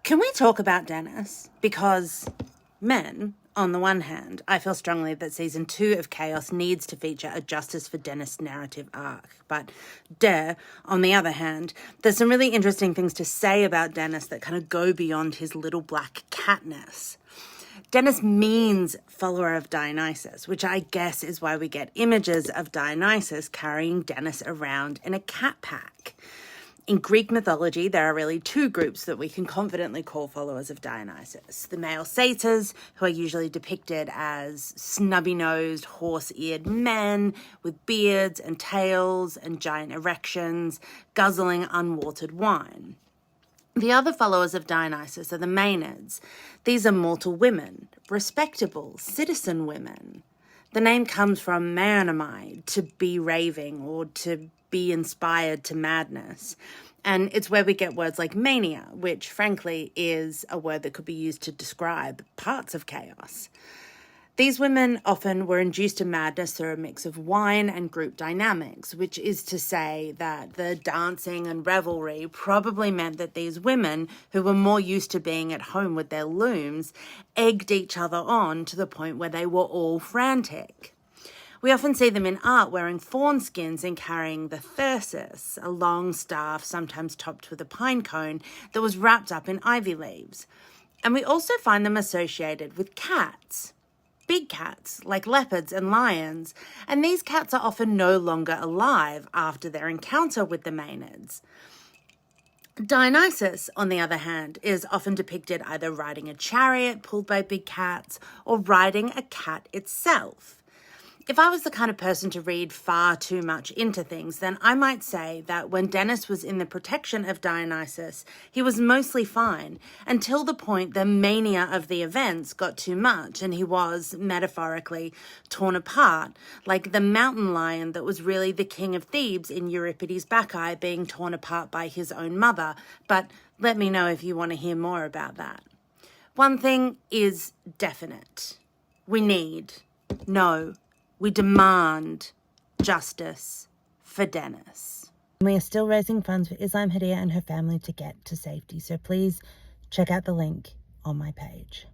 Can we talk about Dennis? Because men, on the one hand, I feel strongly that season 2 of Kaos needs to feature a Justice for Dennis narrative arc. But on the other hand, there's some really interesting things to say about Dennis that kind of go beyond his little black catness. Dennis means follower of Dionysos, which I guess is why we get images of Dionysos carrying Dennis around in a cat pack. In Greek mythology, there are really two groups that we can confidently call followers of Dionysus. The male satyrs, who are usually depicted as snubby-nosed, horse-eared men with beards and tails and giant erections, guzzling unwatered wine. The other followers of Dionysus are the Maenads. These are mortal women, respectable, citizen women. The name comes from maeonomai, to be raving or to be inspired to madness. And it's where we get words like mania, which frankly is a word that could be used to describe parts of chaos. These women often were induced to madness through a mix of wine and group dynamics, which is to say that the dancing and revelry probably meant that these women, who were more used to being at home with their looms, egged each other on to the point where they were all frantic. We often see them in art wearing fawn skins and carrying the thyrsus, a long staff sometimes topped with a pine cone that was wrapped up in ivy leaves. And we also find them associated with cats. Big cats, like leopards and lions, and these cats are often no longer alive after their encounter with the Maenads. Dionysus, on the other hand, is often depicted either riding a chariot pulled by big cats or riding a cat itself. If I was the kind of person to read far too much into things, then I might say that when Dennis was in the protection of Dionysus, he was mostly fine, until the point the mania of the events got too much and he was, metaphorically, torn apart, like the mountain lion that was really the king of Thebes in Euripides' Bacchae being torn apart by his own mother. But let me know if you want to hear more about that. One thing is definite. We demand justice for Dennis. We are still raising funds for Islam Hadia and her family to get to safety, so please check out the link on my page.